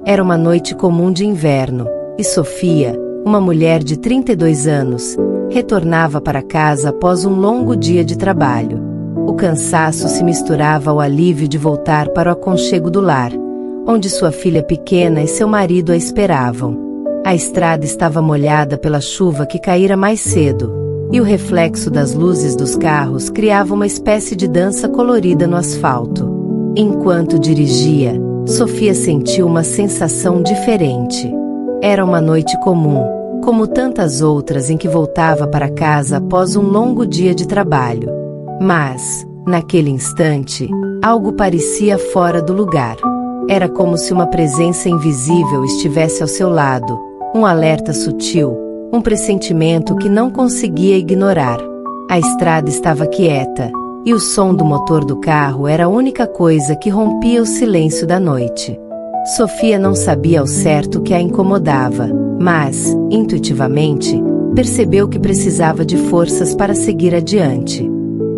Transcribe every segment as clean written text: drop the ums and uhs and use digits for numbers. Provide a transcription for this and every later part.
Era uma noite comum de inverno, e Sofia, uma mulher de 32 anos, retornava para casa após um longo dia de trabalho. O cansaço se misturava ao alívio de voltar para o aconchego do lar, onde sua filha pequena e seu marido a esperavam. A estrada estava molhada pela chuva que caíra mais cedo, e o reflexo das luzes dos carros criava uma espécie de dança colorida no asfalto. Enquanto dirigia, Sofia sentiu uma sensação diferente. Era uma noite comum, como tantas outras em que voltava para casa após um longo dia de trabalho. Mas, naquele instante, algo parecia fora do lugar. Era como se uma presença invisível estivesse ao seu lado, um alerta sutil, um pressentimento que não conseguia ignorar. A estrada estava quieta, e o som do motor do carro era a única coisa que rompia o silêncio da noite. Sofia não sabia ao certo o que a incomodava, mas, intuitivamente, percebeu que precisava de forças para seguir adiante.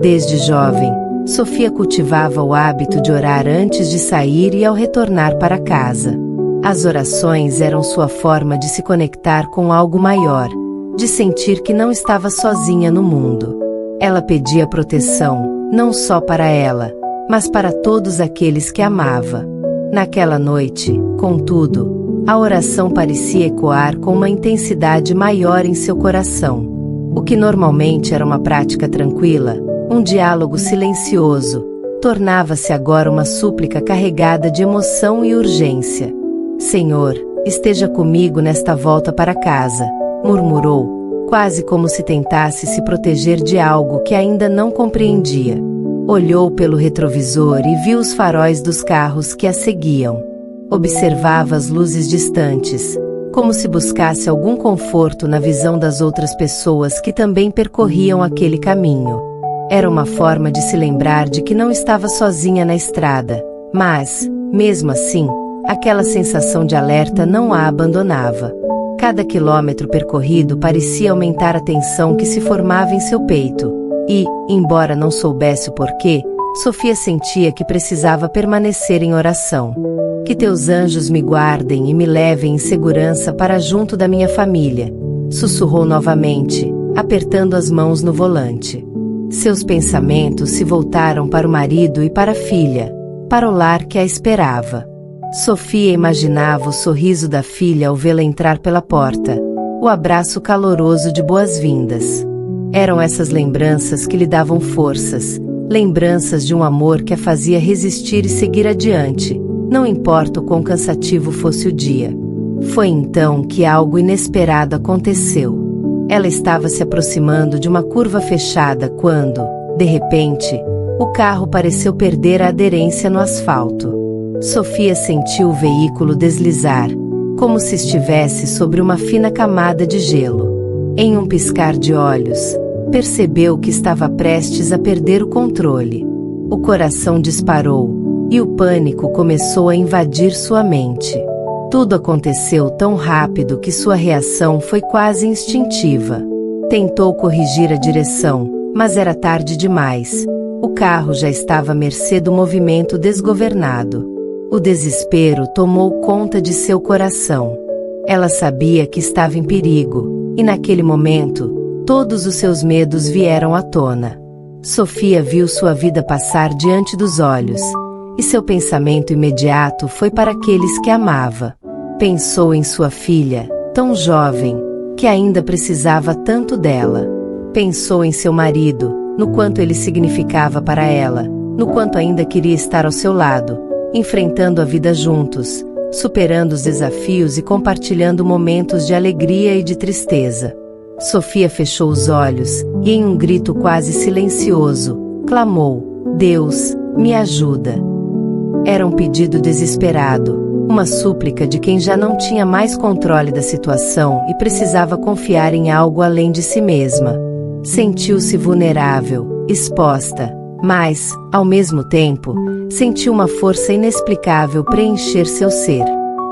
Desde jovem, Sofia cultivava o hábito de orar antes de sair e ao retornar para casa. As orações eram sua forma de se conectar com algo maior, de sentir que não estava sozinha no mundo. Ela pedia proteção, não só para ela, mas para todos aqueles que amava. Naquela noite, contudo, a oração parecia ecoar com uma intensidade maior em seu coração. O que normalmente era uma prática tranquila, um diálogo silencioso, tornava-se agora uma súplica carregada de emoção e urgência. Senhor, esteja comigo nesta volta para casa, murmurou, quase como se tentasse se proteger de algo que ainda não compreendia. Olhou pelo retrovisor e viu os faróis dos carros que a seguiam. Observava as luzes distantes, como se buscasse algum conforto na visão das outras pessoas que também percorriam aquele caminho. Era uma forma de se lembrar de que não estava sozinha na estrada, mas, mesmo assim, aquela sensação de alerta não a abandonava. Cada quilômetro percorrido parecia aumentar a tensão que se formava em seu peito, e, embora não soubesse o porquê, Sofia sentia que precisava permanecer em oração. Que teus anjos me guardem e me levem em segurança para junto da minha família, sussurrou novamente, apertando as mãos no volante. Seus pensamentos se voltaram para o marido e para a filha, para o lar que a esperava. Sofia imaginava o sorriso da filha ao vê-la entrar pela porta, o abraço caloroso de boas-vindas. Eram essas lembranças que lhe davam forças, lembranças de um amor que a fazia resistir e seguir adiante, não importa o quão cansativo fosse o dia. Foi então que algo inesperado aconteceu. Ela estava se aproximando de uma curva fechada quando, de repente, o carro pareceu perder a aderência no asfalto. Sofia sentiu o veículo deslizar, como se estivesse sobre uma fina camada de gelo. Em um piscar de olhos, percebeu que estava prestes a perder o controle. O coração disparou, e o pânico começou a invadir sua mente. Tudo aconteceu tão rápido que sua reação foi quase instintiva. Tentou corrigir a direção, mas era tarde demais. O carro já estava à mercê do movimento desgovernado. O desespero tomou conta de seu coração. Ela sabia que estava em perigo, e naquele momento, todos os seus medos vieram à tona. Sofia viu sua vida passar diante dos olhos, e seu pensamento imediato foi para aqueles que amava. Pensou em sua filha, tão jovem, que ainda precisava tanto dela. Pensou em seu marido, no quanto ele significava para ela, no quanto ainda queria estar ao seu lado, enfrentando a vida juntos, superando os desafios e compartilhando momentos de alegria e de tristeza. Sofia fechou os olhos, e em um grito quase silencioso, clamou, Deus, me ajuda. Era um pedido desesperado, uma súplica de quem já não tinha mais controle da situação e precisava confiar em algo além de si mesma. Sentiu-se vulnerável, exposta, mas, ao mesmo tempo, sentiu uma força inexplicável preencher seu ser.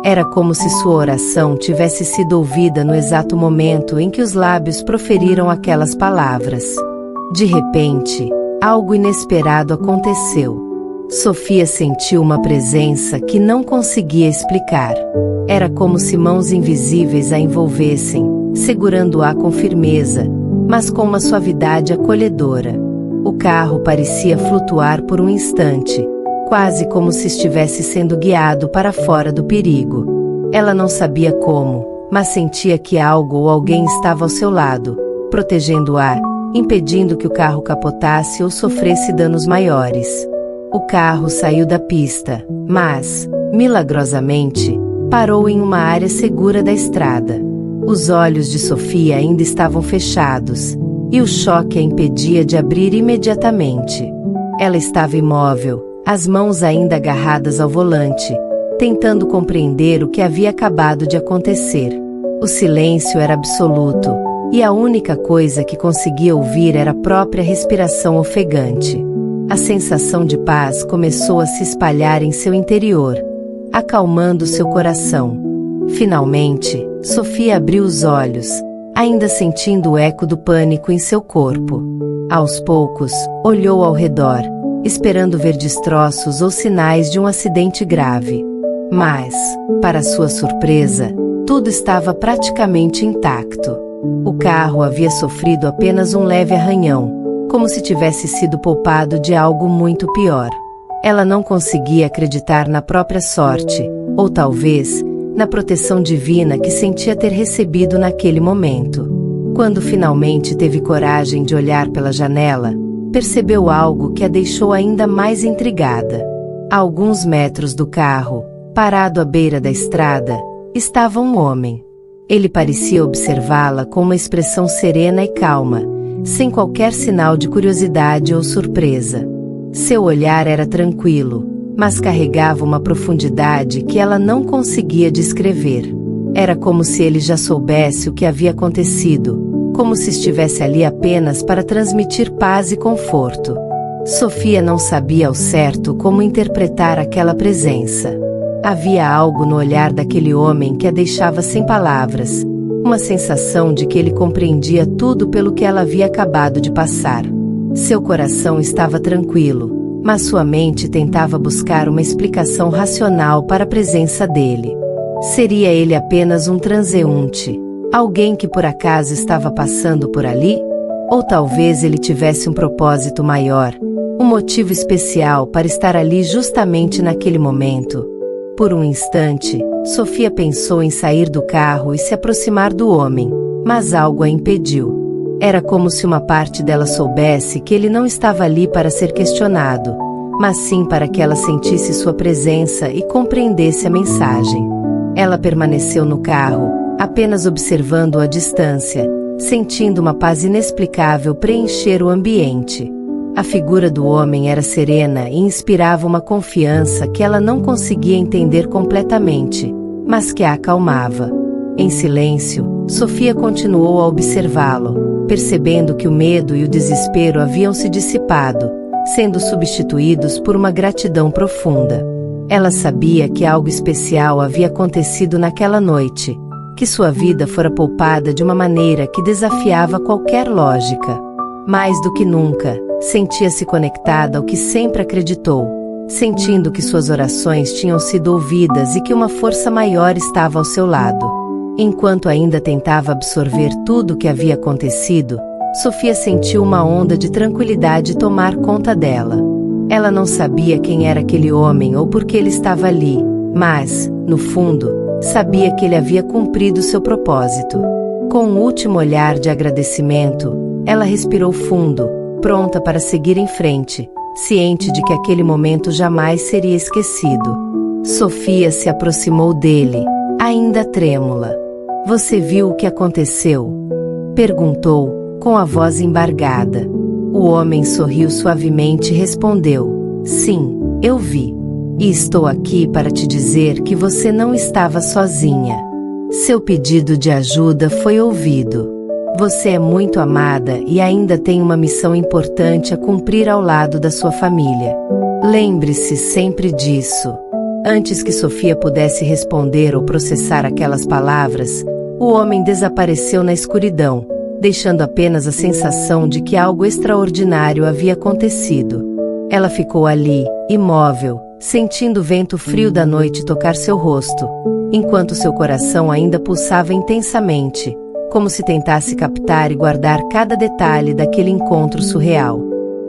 Era como se sua oração tivesse sido ouvida no exato momento em que os lábios proferiram aquelas palavras. De repente, algo inesperado aconteceu. Sofia sentiu uma presença que não conseguia explicar. Era como se mãos invisíveis a envolvessem, segurando-a com firmeza, mas com uma suavidade acolhedora. O carro parecia flutuar por um instante, quase como se estivesse sendo guiado para fora do perigo. Ela não sabia como, mas sentia que algo ou alguém estava ao seu lado, protegendo-a, impedindo que o carro capotasse ou sofresse danos maiores. O carro saiu da pista, mas, milagrosamente, parou em uma área segura da estrada. Os olhos de Sofia ainda estavam fechados, e o choque a impedia de abrir imediatamente. Ela estava imóvel, as mãos ainda agarradas ao volante, tentando compreender o que havia acabado de acontecer. O silêncio era absoluto, e a única coisa que conseguia ouvir era a própria respiração ofegante. A sensação de paz começou a se espalhar em seu interior, acalmando seu coração. Finalmente, Sofia abriu os olhos, ainda sentindo o eco do pânico em seu corpo. Aos poucos, olhou ao redor, esperando ver destroços ou sinais de um acidente grave. Mas, para sua surpresa, tudo estava praticamente intacto. O carro havia sofrido apenas um leve arranhão, como se tivesse sido poupado de algo muito pior. Ela não conseguia acreditar na própria sorte, ou talvez, na proteção divina que sentia ter recebido naquele momento. Quando finalmente teve coragem de olhar pela janela, percebeu algo que a deixou ainda mais intrigada. A alguns metros do carro, parado à beira da estrada, estava um homem. Ele parecia observá-la com uma expressão serena e calma, sem qualquer sinal de curiosidade ou surpresa. Seu olhar era tranquilo, mas carregava uma profundidade que ela não conseguia descrever. Era como se ele já soubesse o que havia acontecido, como se estivesse ali apenas para transmitir paz e conforto. Sofia não sabia ao certo como interpretar aquela presença. Havia algo no olhar daquele homem que a deixava sem palavras, uma sensação de que ele compreendia tudo pelo que ela havia acabado de passar. Seu coração estava tranquilo, mas sua mente tentava buscar uma explicação racional para a presença dele. Seria ele apenas um transeunte, alguém que por acaso estava passando por ali? Ou talvez ele tivesse um propósito maior, um motivo especial para estar ali justamente naquele momento? Por um instante, Sofia pensou em sair do carro e se aproximar do homem, mas algo a impediu. Era como se uma parte dela soubesse que ele não estava ali para ser questionado, mas sim para que ela sentisse sua presença e compreendesse a mensagem. Ela permaneceu no carro, apenas observando-o à distância, sentindo uma paz inexplicável preencher o ambiente. A figura do homem era serena e inspirava uma confiança que ela não conseguia entender completamente, mas que a acalmava. Em silêncio, Sofia continuou a observá-lo, percebendo que o medo e o desespero haviam se dissipado, sendo substituídos por uma gratidão profunda. Ela sabia que algo especial havia acontecido naquela noite, que sua vida fora poupada de uma maneira que desafiava qualquer lógica. Mais do que nunca, sentia-se conectada ao que sempre acreditou, sentindo que suas orações tinham sido ouvidas e que uma força maior estava ao seu lado. Enquanto ainda tentava absorver tudo o que havia acontecido, Sofia sentiu uma onda de tranquilidade tomar conta dela. Ela não sabia quem era aquele homem ou por que ele estava ali, mas, no fundo, sabia que ele havia cumprido seu propósito. Com um último olhar de agradecimento, ela respirou fundo, pronta para seguir em frente, ciente de que aquele momento jamais seria esquecido. Sofia se aproximou dele, ainda trêmula. "Você viu o que aconteceu?" perguntou, com a voz embargada. O homem sorriu suavemente e respondeu: "Sim, eu vi. E estou aqui para te dizer que você não estava sozinha. Seu pedido de ajuda foi ouvido. Você é muito amada e ainda tem uma missão importante a cumprir ao lado da sua família. Lembre-se sempre disso." Antes que Sofia pudesse responder ou processar aquelas palavras, o homem desapareceu na escuridão, deixando apenas a sensação de que algo extraordinário havia acontecido. Ela ficou ali, imóvel, sentindo o vento frio da noite tocar seu rosto, enquanto seu coração ainda pulsava intensamente, como se tentasse captar e guardar cada detalhe daquele encontro surreal.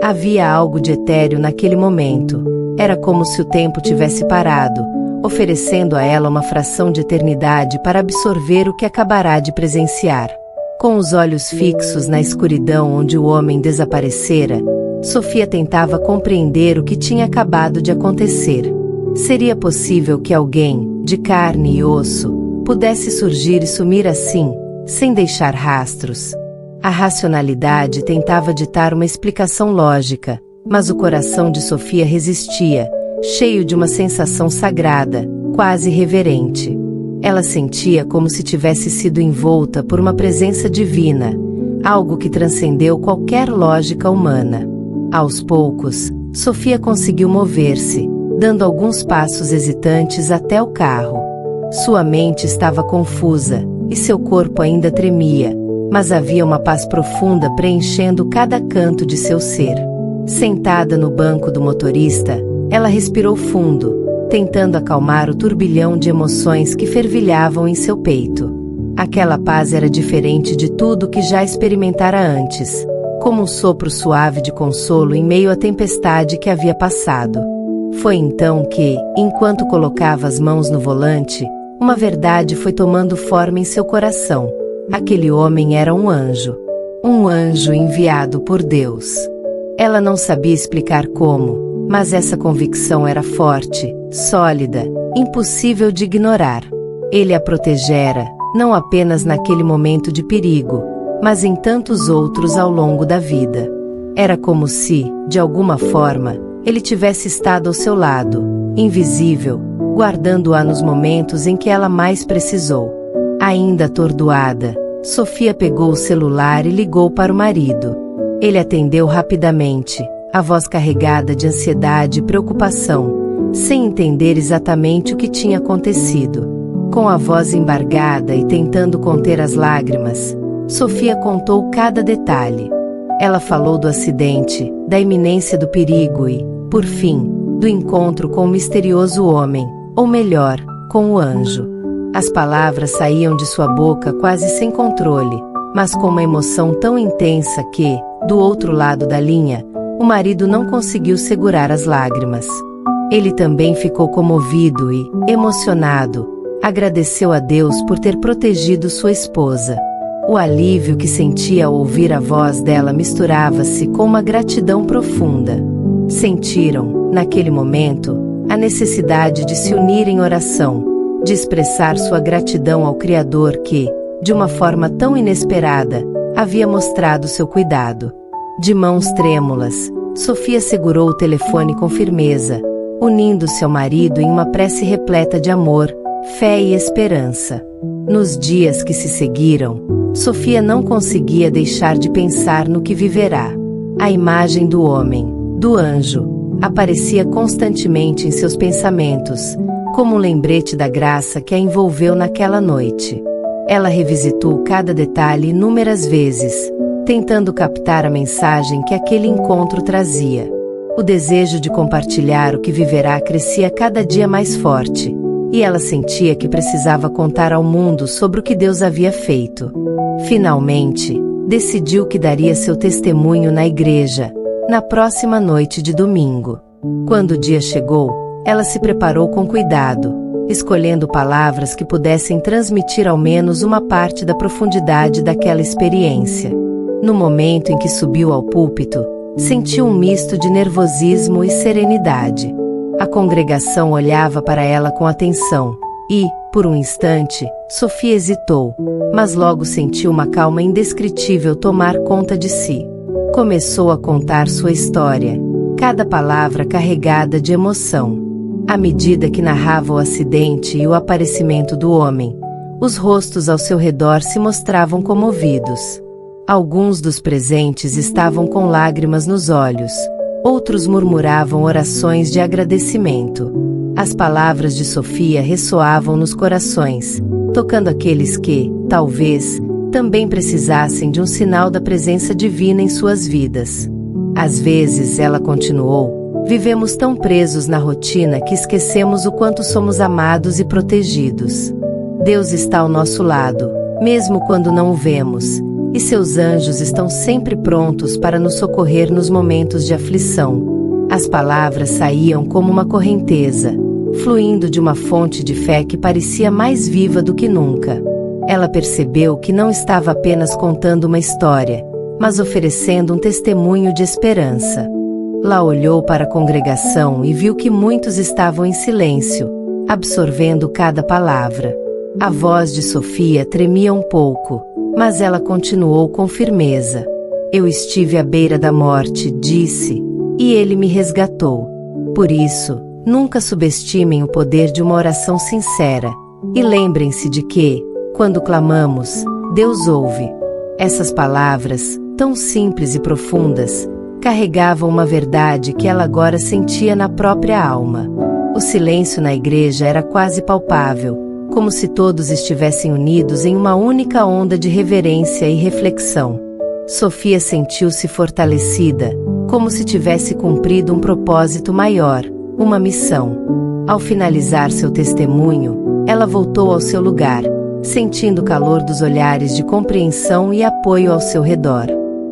Havia algo de etéreo naquele momento. Era como se o tempo tivesse parado, oferecendo a ela uma fração de eternidade para absorver o que acabará de presenciar. Com os olhos fixos na escuridão onde o homem desaparecera, Sofia tentava compreender o que tinha acabado de acontecer. Seria possível que alguém, de carne e osso, pudesse surgir e sumir assim, sem deixar rastros? A racionalidade tentava ditar uma explicação lógica, mas o coração de Sofia resistia, cheio de uma sensação sagrada, quase reverente. Ela sentia como se tivesse sido envolta por uma presença divina, algo que transcendeu qualquer lógica humana. Aos poucos, Sofia conseguiu mover-se, dando alguns passos hesitantes até o carro. Sua mente estava confusa, e seu corpo ainda tremia, mas havia uma paz profunda preenchendo cada canto de seu ser. Sentada no banco do motorista, ela respirou fundo, tentando acalmar o turbilhão de emoções que fervilhavam em seu peito. Aquela paz era diferente de tudo que já experimentara antes, como um sopro suave de consolo em meio à tempestade que havia passado. Foi então que, enquanto colocava as mãos no volante, uma verdade foi tomando forma em seu coração. Aquele homem era um anjo enviado por Deus. Ela não sabia explicar como, mas essa convicção era forte, sólida, impossível de ignorar. Ele a protegera, não apenas naquele momento de perigo, mas em tantos outros ao longo da vida. Era como se, de alguma forma, ele tivesse estado ao seu lado, invisível, guardando-a nos momentos em que ela mais precisou. Ainda atordoada, Sofia pegou o celular e ligou para o marido. Ele atendeu rapidamente, a voz carregada de ansiedade e preocupação, sem entender exatamente o que tinha acontecido. Com a voz embargada e tentando conter as lágrimas, Sofia contou cada detalhe. Ela falou do acidente, da iminência do perigo e, por fim, do encontro com o misterioso homem, ou melhor, com o anjo. As palavras saíam de sua boca quase sem controle, mas com uma emoção tão intensa que, do outro lado da linha, o marido não conseguiu segurar as lágrimas. Ele também ficou comovido e, emocionado, agradeceu a Deus por ter protegido sua esposa. O alívio que sentia ao ouvir a voz dela misturava-se com uma gratidão profunda. Sentiram, naquele momento, a necessidade de se unir em oração, de expressar sua gratidão ao Criador que, de uma forma tão inesperada, havia mostrado seu cuidado. De mãos trêmulas, Sofia segurou o telefone com firmeza, unindo-se ao marido em uma prece repleta de amor, fé e esperança. Nos dias que se seguiram, Sofia não conseguia deixar de pensar no que viverá. A imagem do homem, do anjo, aparecia constantemente em seus pensamentos, como um lembrete da graça que a envolveu naquela noite. Ela revisitou cada detalhe inúmeras vezes, tentando captar a mensagem que aquele encontro trazia. O desejo de compartilhar o que viverá crescia cada dia mais forte, e ela sentia que precisava contar ao mundo sobre o que Deus havia feito. Finalmente, decidiu que daria seu testemunho na igreja, na próxima noite de domingo. Quando o dia chegou, ela se preparou com cuidado, escolhendo palavras que pudessem transmitir ao menos uma parte da profundidade daquela experiência. No momento em que subiu ao púlpito, sentiu um misto de nervosismo e serenidade. A congregação olhava para ela com atenção, e, por um instante, Sofia hesitou, mas logo sentiu uma calma indescritível tomar conta de si. Começou a contar sua história, cada palavra carregada de emoção. À medida que narrava o acidente e o aparecimento do homem, os rostos ao seu redor se mostravam comovidos. Alguns dos presentes estavam com lágrimas nos olhos, outros murmuravam orações de agradecimento. As palavras de Sofia ressoavam nos corações, tocando aqueles que, talvez, também precisassem de um sinal da presença divina em suas vidas. Às vezes, ela continuou, Vivemos tão presos na rotina que esquecemos o quanto somos amados e protegidos. Deus está ao nosso lado, mesmo quando não o vemos, e seus anjos estão sempre prontos para nos socorrer nos momentos de aflição. As palavras saíam como uma correnteza, fluindo de uma fonte de fé que parecia mais viva do que nunca. Ela percebeu que não estava apenas contando uma história, mas oferecendo um testemunho de esperança. Lá olhou para a congregação e viu que muitos estavam em silêncio, absorvendo cada palavra. A voz de Sofia tremia um pouco, mas ela continuou com firmeza. Eu estive à beira da morte, disse, e ele me resgatou. Por isso, nunca subestimem o poder de uma oração sincera, e lembrem-se de que, quando clamamos, Deus ouve. Essas palavras, tão simples e profundas, carregavam uma verdade que ela agora sentia na própria alma. O silêncio na igreja era quase palpável, como se todos estivessem unidos em uma única onda de reverência e reflexão. Sofia sentiu-se fortalecida, como se tivesse cumprido um propósito maior, uma missão. Ao finalizar seu testemunho, ela voltou ao seu lugar, sentindo o calor dos olhares de compreensão e apoio ao seu redor.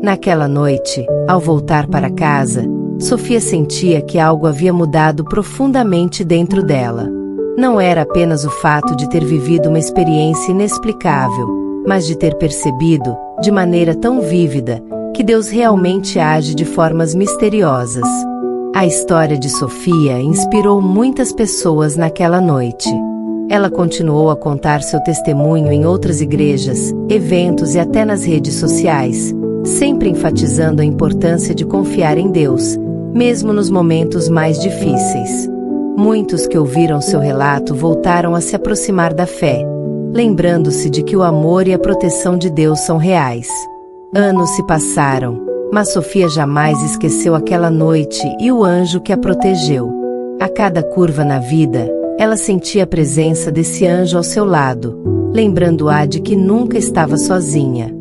Naquela noite, ao voltar para casa, Sofia sentia que algo havia mudado profundamente dentro dela. Não era apenas o fato de ter vivido uma experiência inexplicável, mas de ter percebido, de maneira tão vívida, que Deus realmente age de formas misteriosas. A história de Sofia inspirou muitas pessoas naquela noite. Ela continuou a contar seu testemunho em outras igrejas, eventos e até nas redes sociais, sempre enfatizando a importância de confiar em Deus, mesmo nos momentos mais difíceis. Muitos que ouviram seu relato voltaram a se aproximar da fé, lembrando-se de que o amor e a proteção de Deus são reais. Anos se passaram, mas Sofia jamais esqueceu aquela noite e o anjo que a protegeu. A cada curva na vida, ela sentia a presença desse anjo ao seu lado, lembrando-a de que nunca estava sozinha.